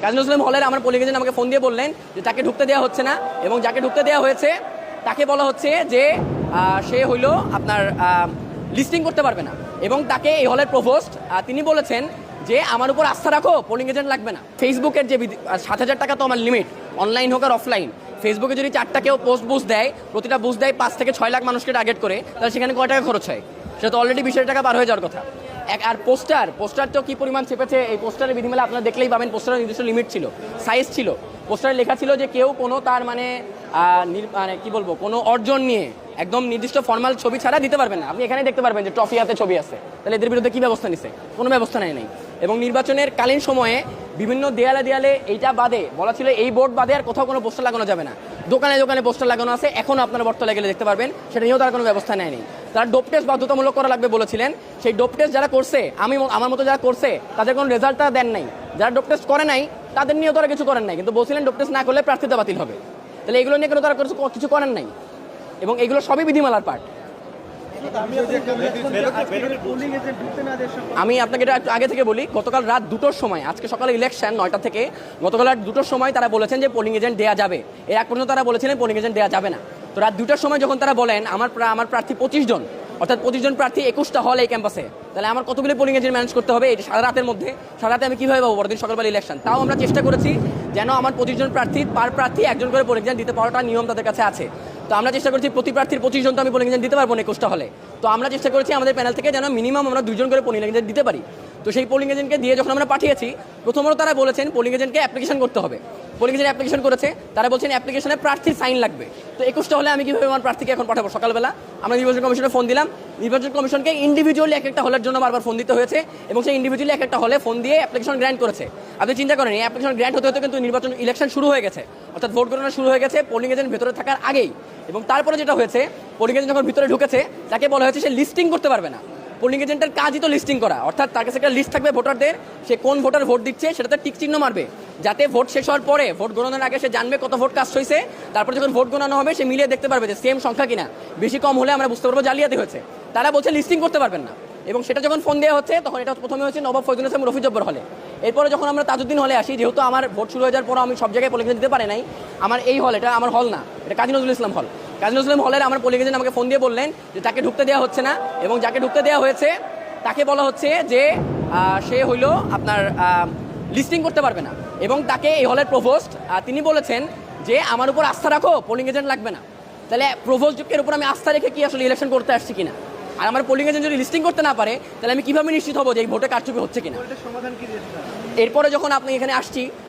কাজী নজরুল হলের আমার polling agent আমাকে ফোন দিয়ে বললেন যে তাকে ঢুকতে দেওয়া হচ্ছে না, এবং যাকে ঢুকতে দেওয়া হয়েছে তাকে বলা হচ্ছে যে সে হইলো আপনার লিস্টিং করতে পারবে না, এবং তাকে এই হলের প্রভোস্ট তিনি বলেছেন যে আমার উপর আস্থা রাখো, পোলিং এজেন্ট লাগবে না। ফেসবুকের যে 7,000 টাকা তো আমার লিমিট, অনলাইন হোক আর অফলাইন। ফেসবুকে যদি 4টা কেউ পোস্ট বুস্ট দেয়, প্রতিটা বুস্ট দেয় 5 থেকে 6 লাখ মানুষকে টার্গেট করে, তাহলে সেখানে কয় টাকা খরচ হয়? সেটা তো অলরেডি 20,000 টাকা পার হয়ে যাওয়ার কথা। আর পোস্টার তো কি পরিমাণ চেপেছে এই পোস্টারের বিধিমেলা আপনারা দেখলেই পাবেন। পোস্টারের নির্দিষ্ট লিমিট ছিল, সাইজ ছিল, পোস্টারে লেখা ছিল যে কেউ কোনো তার মানে কি বলবো কোনো অর্জন নিয়ে একদম নির্দিষ্ট ফর্মাল ছবি ছাড়া দিতে পারবেন না। আপনি এখানে দেখতে পারবেন যে ট্রফি হাতে ছবি আছে, তাহলে এদের বিরুদ্ধে কী ব্যবস্থা নিছে? কোনো ব্যবস্থা নেই। এবং নির্বাচনের কালীন সময়ে বিভিন্ন দেয়ালে এইটা বাদে বলা ছিল এই বোর্ড বাদে আর কোথাও কোনো পোস্টার লাগানো যাবে না। দোকানে দোকানে পোস্টার লাগানো আছে, এখনও আপনারা বর্তমানে গেলে দেখতে পারবেন, সেটা নিয়েও তার কোনো ব্যবস্থা নেয়নি। তারা ডোপ টেস্ট বাধ্যতামূলক করা লাগবে বলেছিলেন। সেই ডোপ টেস্ট যারা করছে, আমার মতো যারা করছে তাদের কোনো রেজাল্ট তারা দেন নাই। যারা ডোপ টেস্ট করে নাই তাদের নিয়েও তারা কিছু করেন নাই, কিন্তু বলছিলেন ডোপ টেস্ট না করলে প্রার্থিতা বাতিল হবে। তাহলে এগুলো নিয়ে কোনো তারা কিছু করেন নাই, এবং এগুলো সবই বিধিমালার পার্ট। আমি আপনাকে এটা একটু আগে থেকে বলি, গতকাল রাত 2টোর সময়, আজকে সকালে ইলেকশন 9টা থেকে, গতকাল রাত 2টোর সময় তারা বলেছেন যে পোলিং এজেন্ট দেওয়া যাবে। এর আগ পর্যন্ত তারা বলেছিলেন পোলিং এজেন্ট দেওয়া যাবে না। তো রাত 2টার সময় যখন তারা বলেন আমার প্রার্থী 25 জন, অর্থাৎ 25 জন প্রার্থী 21টা হল এই ক্যাম্পাসে, তাহলে আমার কতগুলো পোলিং এজেন্ট ম্যানেজ করতে হবে এই সারা রাতের মধ্যে? সারা রাতে আমি কীভাবে পাবো পরদিন সকালবেলা ইলেকশন? তাও আমরা চেষ্টা করেছি যেন আমার 25 জন প্রার্থী পার প্রার্থী একজন করে পোলিং এজেন্ট দিতে পারাটা নিয়ম তাদের কাছে আছে। তো আমরা চেষ্টা করছি প্রতি প্রার্থীর 25 জন তো আমি পোলিং এজেন্ট দিতে পারবো না 21টা হলে। তো আমরা চেষ্টা করেছি আমাদের প্যানেল থেকে যেন মিনিমাম আমরা 2 জন করে পোলিং এজেন্ট দিতে পারি। তো সেই পোলিং এজেন্টকে দিয়ে যখন আমরা পাঠিয়েছি, প্রথমত তারা বলেছেন পোলিং এজেন্টকে অ্যাপ্লিকেশন করতে হবে। পোলিং এজেন্ট অ্যাপ্লিকেশন করেছে, তারা বলছেন অ্যাপ্লিকেশনে প্রার্থীর সাইন লাগবে। তো 21টা হলে আমি কীভাবে আমার প্রার্থীকে এখন পাঠাবো? সকালবেলা আমরা নির্বাচন কমিশনে ফোন দিলাম, নির্বাচন কমিশনকে ইন্ডিভিজুয়ালি এক একটা হলের জন্য বারবার ফোন দিতে হয়েছে, এবং সেই ইন্ডিভিজুয়ালি এক একটা হলে ফোন দিয়ে অ্যাপ্লিকেশন গ্র্যান্ট করেছে। আপনি চিন্তা করেন, এই অ্যাপ্লিকেশন গ্র্যান্ট হতে হতে কিন্তু নির্বাচন ইলেকশন শুরু হয়ে গেছে, অর্থাৎ ভোট গণনা শুরু হয়ে গেছে পোলিং এজেন্ট ভেতরে থাকার আগেই। এবং তারপরে যেটা হয়েছে, পোলিং এজেন্ট যখন ভিতরে ঢুকেছে তাকে বলা হয়েছে সে লিস্টিং করতে পারবে না। পোলিং এজেন্টের কাজই তো লিস্টিং করা, অর্থাৎ তার কাছে একটা লিস্ট থাকবে ভোটারদের, সে কোন ভোটার ভোট দিচ্ছে সেটাতে টিক চিহ্ন মারবে, যাতে ভোট শেষ হওয়ার পরে ভোট গণনার আগে সে জানবে কত ভোট কাস্ট হয়েছে। তারপর যখন ভোট গণনা হবে সে মিলিয়ে দেখতে পারবে যে সেম সংখ্যা কিনা, বেশি কম হলে আমরা বুঝতে পারবো জালিয়াতি হয়েছে। তারা বলছে লিস্টিং করতে পারবেন না। এবং সেটা যখন ফোন দেওয়া হচ্ছে, তখন এটা প্রথমে হচ্ছে নবাব ফয়জুল ইসলাম রফি জব্বর হলে। এরপরে যখন আমরা তাজউদ্দিন হলে আসি, যেহেতু আমার ভোট শুরু হয়ে যাওয়ার পর আমি সব জায়গায় পোলিং এজেন্ট দিতে পারি নাই, আমার এই হল, এটা আমার হল না, এটা কাজী নজরুল ইসলাম হল। কাজী নজরুল ইসলাম হলের আমার পোলিং এজেন্ট আমাকে ফোন দিয়ে বললেন যে তাকে ঢুকতে দেওয়া হচ্ছে না, এবং যাকে ঢুকতে দেওয়া হয়েছে তাকে বলা হচ্ছে যে সে হইলো আপনার লিস্টিং করতে পারবে না, এবং তাকে এই হলের প্রভোস্ট তিনি বলেছেন যে আমার উপর আস্থা রাখো, পোলিং এজেন্ট লাগবে না। তাহলে প্রভোস্টের উপর আমি আস্থা রেখে কি আসলে ইলেকশন করতে আসছি কিনা? আর আমার পোলিং এজেন্ট যদি লিস্টিং করতে না পারে, তাহলে আমি কীভাবে নিশ্চিত হবো যে এই ভোটে কারচুপি হচ্ছে কিনা? এরপরে যখন আপনি এখানে আসছি,